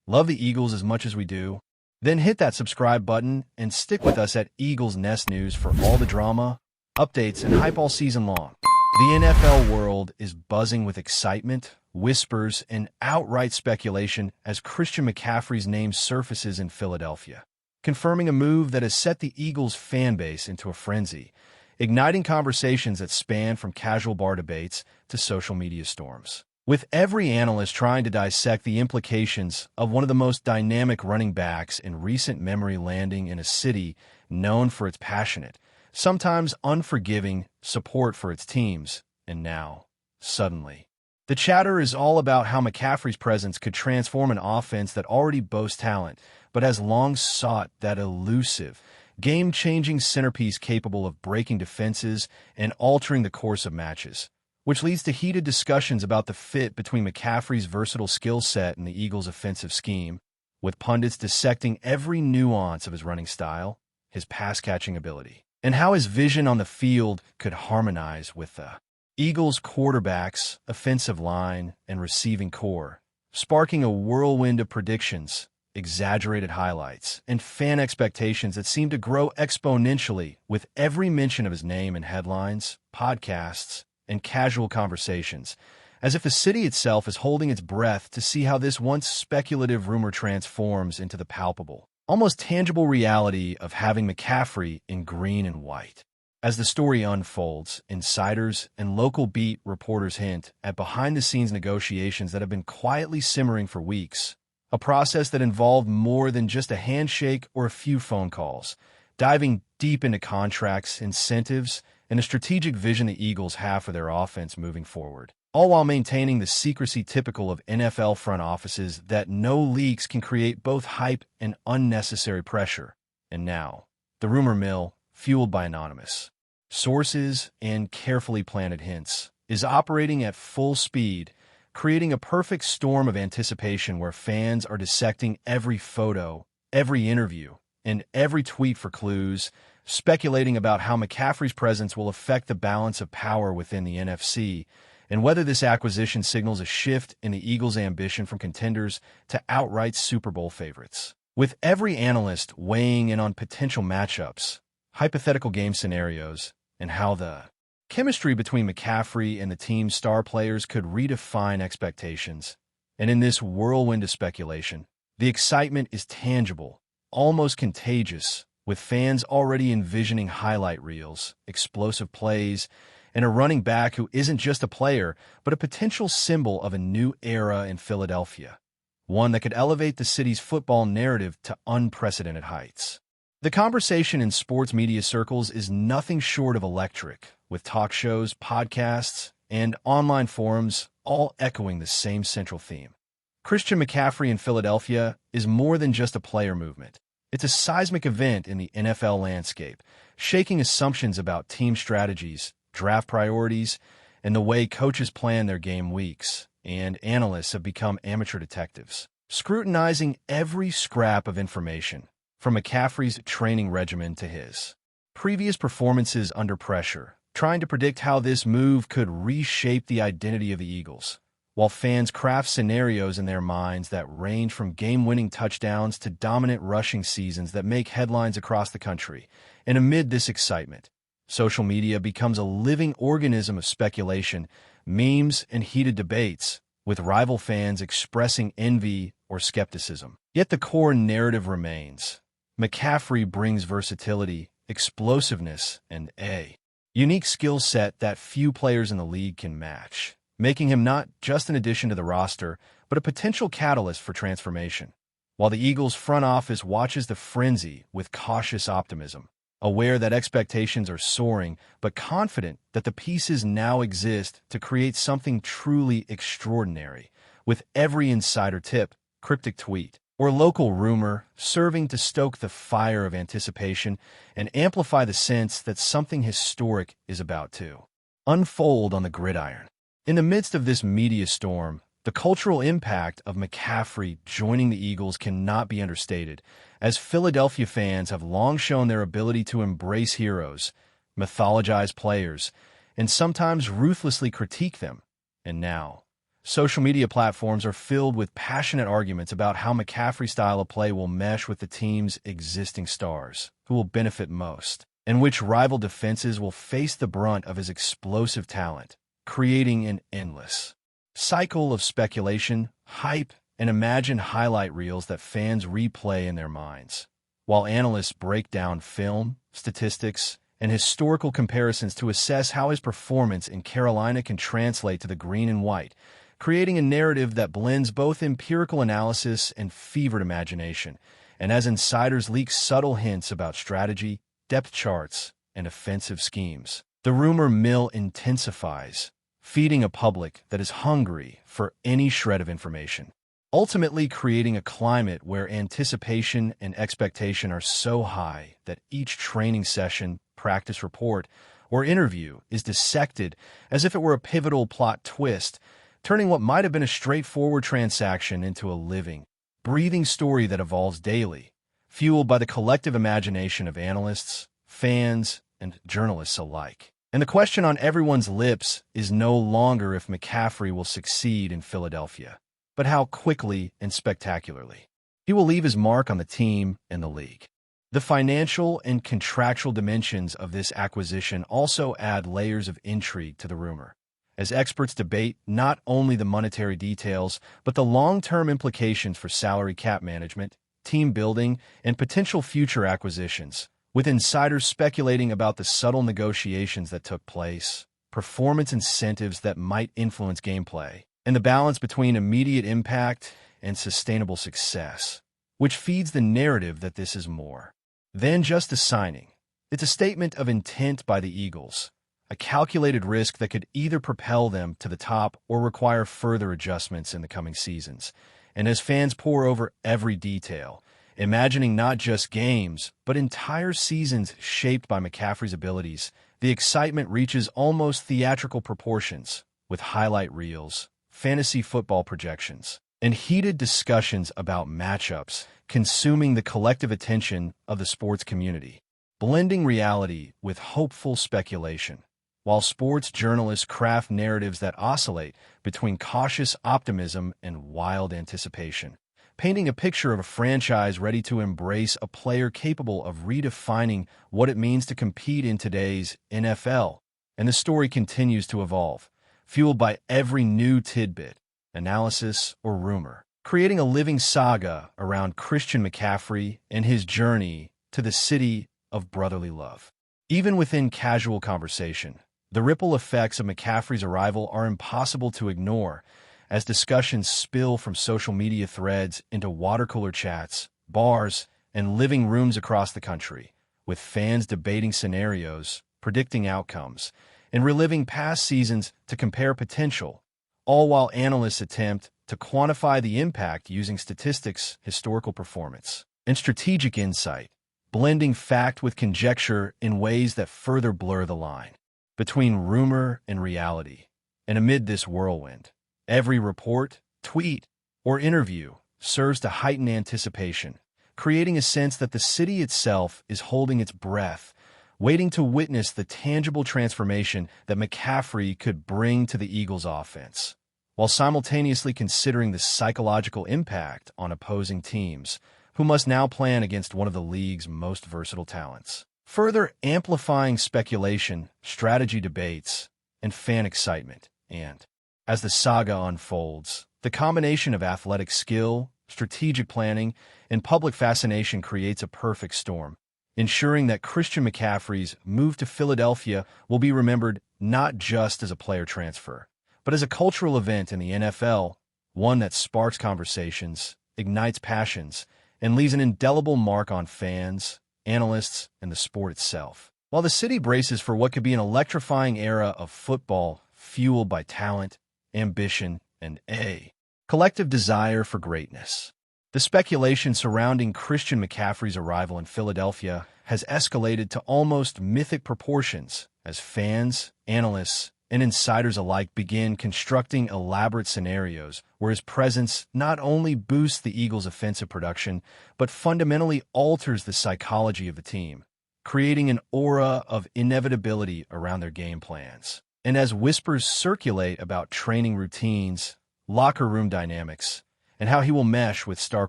Love the Eagles as much as we do? Then hit that subscribe button and stick with us at Eagles Nest News for all the drama, updates, and hype all season long. The NFL world is buzzing with excitement, whispers, and outright speculation as Christian McCaffrey's name surfaces in Philadelphia, confirming a move that has set the Eagles fan base into a frenzy, igniting conversations that span from casual bar debates to social media storms. With every analyst trying to dissect the implications of one of the most dynamic running backs in recent memory landing in a city known for its passionate, sometimes unforgiving support for its teams, and now, suddenly, the chatter is all about how McCaffrey's presence could transform an offense that already boasts talent, but has long sought that elusive, game-changing centerpiece capable of breaking defenses and altering the course of matches, which leads to heated discussions about the fit between McCaffrey's versatile skill set and the Eagles' offensive scheme, with pundits dissecting every nuance of his running style, his pass-catching ability, and how his vision on the field could harmonize with the Eagles' quarterbacks, offensive line, and receiving core, sparking a whirlwind of predictions, exaggerated highlights, and fan expectations that seem to grow exponentially with every mention of his name in headlines, podcasts, and casual conversations, as if the city itself is holding its breath to see how this once speculative rumor transforms into the palpable, almost tangible reality of having McCaffrey in green and white. As the story unfolds, insiders and local beat reporters hint at behind-the-scenes negotiations that have been quietly simmering for weeks, a process that involved more than just a handshake or a few phone calls, diving deep into contracts, incentives, and a strategic vision the Eagles have for their offense moving forward, all while maintaining the secrecy typical of NFL front offices that no leaks can create both hype and unnecessary pressure. And now, the rumor mill, fueled by anonymous sources and carefully planted hints, is operating at full speed, creating a perfect storm of anticipation where fans are dissecting every photo, every interview, and every tweet for clues, speculating about how McCaffrey's presence will affect the balance of power within the NFC, and whether this acquisition signals a shift in the Eagles' ambition from contenders to outright Super Bowl favorites. With every analyst weighing in on potential matchups, hypothetical game scenarios, and how the chemistry between McCaffrey and the team's star players could redefine expectations. And in this whirlwind of speculation, the excitement is tangible, almost contagious, with fans already envisioning highlight reels, explosive plays, and a running back who isn't just a player, but a potential symbol of a new era in Philadelphia, one that could elevate the city's football narrative to unprecedented heights. The conversation in sports media circles is nothing short of electric, with talk shows, podcasts, and online forums all echoing the same central theme. Christian McCaffrey in Philadelphia is more than just a player movement. It's a seismic event in the NFL landscape, shaking assumptions about team strategies, draft priorities, and the way coaches plan their game weeks, and analysts have become amateur detectives, scrutinizing every scrap of information, from McCaffrey's training regimen to his previous performances under pressure, trying to predict how this move could reshape the identity of the Eagles, while fans craft scenarios in their minds that range from game-winning touchdowns to dominant rushing seasons that make headlines across the country. And amid this excitement, social media becomes a living organism of speculation, memes, and heated debates, with rival fans expressing envy or skepticism. Yet the core narrative remains. McCaffrey brings versatility, explosiveness, and a unique skill set that few players in the league can match, making him not just an addition to the roster, but a potential catalyst for transformation. While the Eagles' front office watches the frenzy with cautious optimism, aware that expectations are soaring, but confident that the pieces now exist to create something truly extraordinary, with every insider tip, cryptic tweet, or local rumor serving to stoke the fire of anticipation and amplify the sense that something historic is about to unfold on the gridiron. In the midst of this media storm, the cultural impact of McCaffrey joining the Eagles cannot be understated, as Philadelphia fans have long shown their ability to embrace heroes, mythologize players, and sometimes ruthlessly critique them. And now, Social media platforms are filled with passionate arguments about how McCaffrey's style of play will mesh with the team's existing stars, who will benefit most, and which rival defenses will face the brunt of his explosive talent, creating an endless cycle of speculation, hype, and imagined highlight reels that fans replay in their minds, while analysts break down film, statistics, and historical comparisons to assess how his performance in Carolina can translate to the green and white, creating a narrative that blends both empirical analysis and fevered imagination, and as insiders leak subtle hints about strategy, depth charts, and offensive schemes. The rumor mill intensifies, feeding a public that is hungry for any shred of information, ultimately creating a climate where anticipation and expectation are so high that each training session, practice report, or interview is dissected as if it were a pivotal plot twist, turning what might have been a straightforward transaction into a living, breathing story that evolves daily, fueled by the collective imagination of analysts, fans, and journalists alike. And the question on everyone's lips is no longer if McCaffrey will succeed in Philadelphia, but how quickly and spectacularly he will leave his mark on the team and the league. The financial and contractual dimensions of this acquisition also add layers of intrigue to the rumor, as experts debate not only the monetary details, but the long-term implications for salary cap management, team building, and potential future acquisitions, with insiders speculating about the subtle negotiations that took place, performance incentives that might influence gameplay, and the balance between immediate impact and sustainable success, which feeds the narrative that this is more than just a signing. It's a statement of intent by the Eagles, a calculated risk that could either propel them to the top or require further adjustments in the coming seasons. And as fans pore over every detail, imagining not just games, but entire seasons shaped by McCaffrey's abilities, the excitement reaches almost theatrical proportions, with highlight reels, fantasy football projections, and heated discussions about matchups consuming the collective attention of the sports community, blending reality with hopeful speculation, while sports journalists craft narratives that oscillate between cautious optimism and wild anticipation, painting a picture of a franchise ready to embrace a player capable of redefining what it means to compete in today's NFL. And the story continues to evolve, fueled by every new tidbit, analysis, or rumor, creating a living saga around Christian McCaffrey and his journey to the city of brotherly love. Even within casual conversation, the ripple effects of McCaffrey's arrival are impossible to ignore, as discussions spill from social media threads into water cooler chats, bars, and living rooms across the country, with fans debating scenarios, predicting outcomes, and reliving past seasons to compare potential, all while analysts attempt to quantify the impact using statistics, historical performance, and strategic insight, blending fact with conjecture in ways that further blur the line between rumor and reality. And amid this whirlwind, every report, tweet, or interview serves to heighten anticipation, creating a sense that the city itself is holding its breath, waiting to witness the tangible transformation that McCaffrey could bring to the Eagles' offense, while simultaneously considering the psychological impact on opposing teams, who must now plan against one of the league's most versatile talents, further amplifying speculation, strategy debates, and fan excitement. And as the saga unfolds, the combination of athletic skill, strategic planning, and public fascination creates a perfect storm, ensuring that Christian McCaffrey's move to Philadelphia will be remembered not just as a player transfer, but as a cultural event in the NFL, one that sparks conversations, ignites passions, and leaves an indelible mark on fans, analysts, and the sport itself. While the city braces for what could be an electrifying era of football fueled by talent, ambition, and a collective desire for greatness, the speculation surrounding Christian McCaffrey's arrival in Philadelphia has escalated to almost mythic proportions as fans, analysts, and insiders alike begin constructing elaborate scenarios where his presence not only boosts the Eagles' offensive production, but fundamentally alters the psychology of the team, creating an aura of inevitability around their game plans. And as whispers circulate about training routines, locker room dynamics, and how he will mesh with star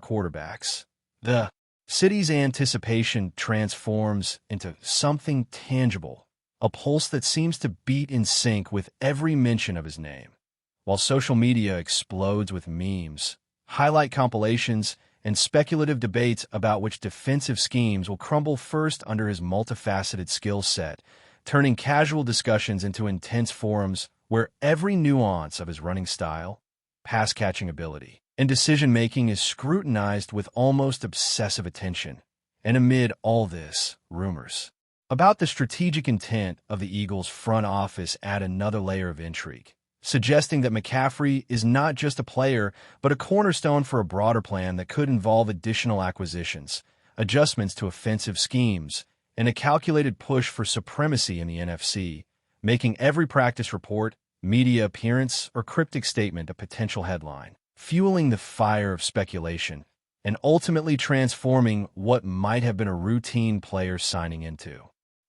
quarterbacks. The city's anticipation transforms into something tangible, a pulse that seems to beat in sync with every mention of his name, while social media explodes with memes, highlight compilations, and speculative debates about which defensive schemes will crumble first under his multifaceted skill set, turning casual discussions into intense forums where every nuance of his running style, pass-catching ability, and decision-making is scrutinized with almost obsessive attention. And amid all this, rumors about the strategic intent of the Eagles' front office add another layer of intrigue, suggesting that McCaffrey is not just a player, but a cornerstone for a broader plan that could involve additional acquisitions, adjustments to offensive schemes, and a calculated push for supremacy in the NFC, making every practice report, media appearance, or cryptic statement a potential headline, fueling the fire of speculation, and ultimately transforming what might have been a routine player signing into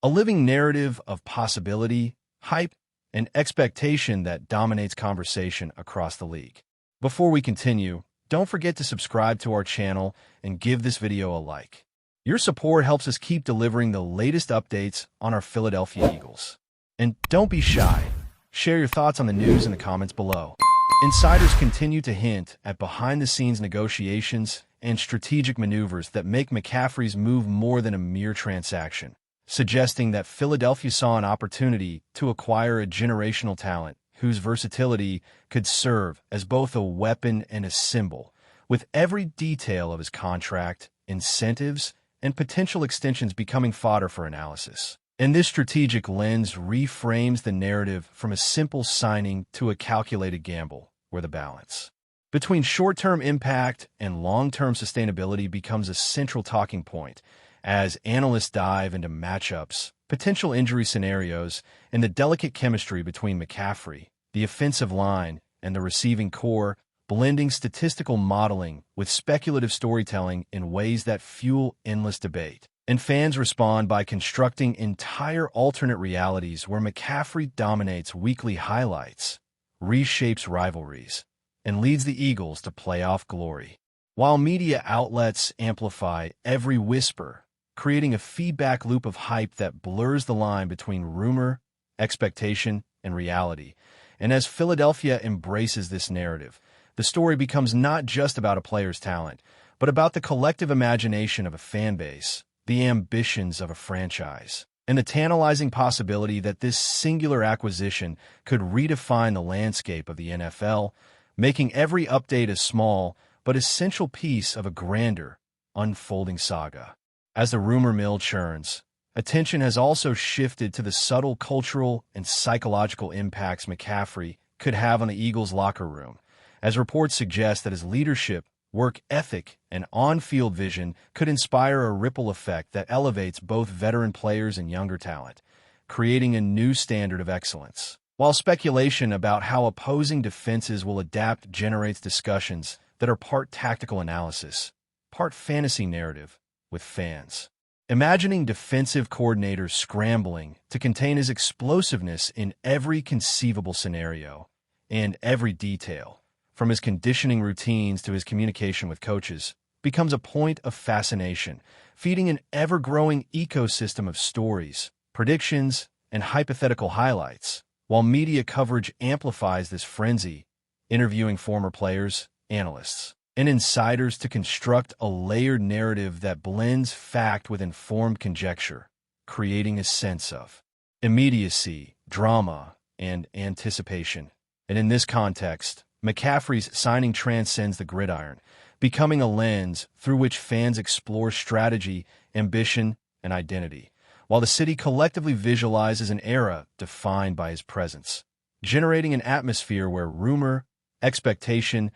a living narrative of possibility, hype, and expectation that dominates conversation across the league. Before we continue, don't forget to subscribe to our channel and give this video a like. Your support helps us keep delivering the latest updates on our Philadelphia Eagles. And don't be shy. Share your thoughts on the news in the comments below. Insiders continue to hint at behind-the-scenes negotiations and strategic maneuvers that make McCaffrey's move more than a mere transaction, suggesting that Philadelphia saw an opportunity to acquire a generational talent whose versatility could serve as both a weapon and a symbol, with every detail of his contract, incentives, and potential extensions becoming fodder for analysis. And this strategic lens reframes the narrative from a simple signing to a calculated gamble, where the balance between short-term impact and long-term sustainability becomes a central talking point as analysts dive into matchups, potential injury scenarios, and the delicate chemistry between McCaffrey, the offensive line, and the receiving core, blending statistical modeling with speculative storytelling in ways that fuel endless debate. And fans respond by constructing entire alternate realities where McCaffrey dominates weekly highlights, reshapes rivalries, and leads the Eagles to playoff glory, while media outlets amplify every whisper, creating a feedback loop of hype that blurs the line between rumor, expectation, and reality. And as Philadelphia embraces this narrative, the story becomes not just about a player's talent, but about the collective imagination of a fan base, the ambitions of a franchise, and the tantalizing possibility that this singular acquisition could redefine the landscape of the NFL, making every update a small but essential piece of a grander, unfolding saga. As the rumor mill churns, attention has also shifted to the subtle cultural and psychological impacts McCaffrey could have on the Eagles' locker room, as reports suggest that his leadership, work ethic, and on-field vision could inspire a ripple effect that elevates both veteran players and younger talent, creating a new standard of excellence. While speculation about how opposing defenses will adapt generates discussions that are part tactical analysis, part fantasy narrative with fans. Imagining defensive coordinators scrambling to contain his explosiveness in every conceivable scenario and every detail, from his conditioning routines to his communication with coaches, becomes a point of fascination, feeding an ever-growing ecosystem of stories, predictions, and hypothetical highlights, while media coverage amplifies this frenzy, interviewing former players, analysts, and insiders to construct a layered narrative that blends fact with informed conjecture, creating a sense of immediacy, drama, and anticipation. And in this context, McCaffrey's signing transcends the gridiron, becoming a lens through which fans explore strategy, ambition, and identity, while the city collectively visualizes an era defined by his presence, generating an atmosphere where rumor, expectation,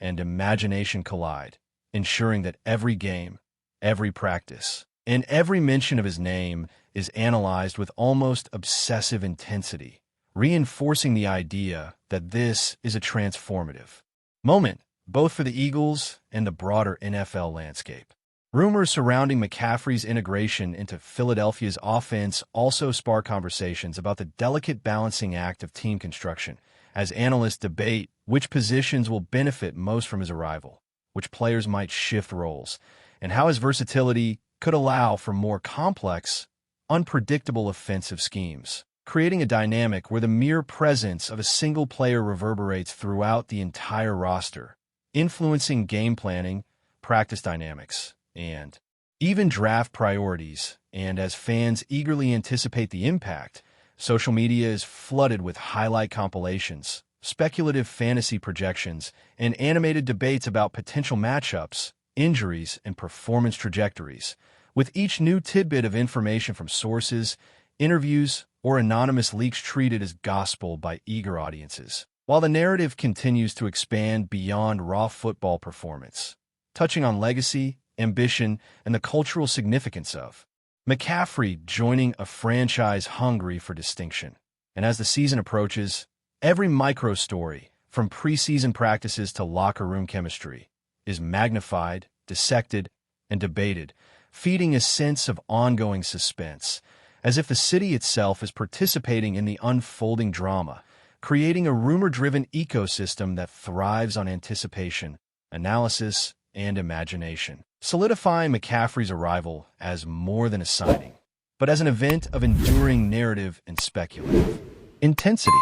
and imagination collide, ensuring that every game, every practice, and every mention of his name is analyzed with almost obsessive intensity, reinforcing the idea that this is a transformative moment, both for the Eagles and the broader NFL landscape. Rumors surrounding McCaffrey's integration into Philadelphia's offense also spark conversations about the delicate balancing act of team construction, as analysts debate which positions will benefit most from his arrival, which players might shift roles, and how his versatility could allow for more complex, unpredictable offensive schemes, creating a dynamic where the mere presence of a single player reverberates throughout the entire roster, influencing game planning, practice dynamics, and even draft priorities. And as fans eagerly anticipate the impact, social media is flooded with highlight compilations, speculative fantasy projections, and animated debates about potential matchups, injuries, and performance trajectories, with each new tidbit of information from sources, interviews, or anonymous leaks treated as gospel by eager audiences. While the narrative continues to expand beyond raw football performance, touching on legacy, ambition, and the cultural significance of McCaffrey joining a franchise hungry for distinction. And as the season approaches, every micro-story, from preseason practices to locker room chemistry, is magnified, dissected, and debated, feeding a sense of ongoing suspense, as if the city itself is participating in the unfolding drama, creating a rumor-driven ecosystem that thrives on anticipation, analysis, and imagination, solidifying McCaffrey's arrival as more than a signing, but as an event of enduring narrative and speculative intensity.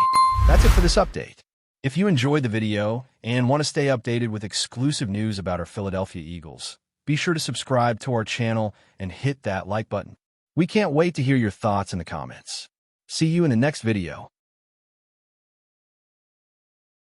That's it for this update. If you enjoyed the video and want to stay updated with exclusive news about our Philadelphia Eagles, be sure to subscribe to our channel and hit that like button. We can't wait to hear your thoughts in the comments. See you in the next video.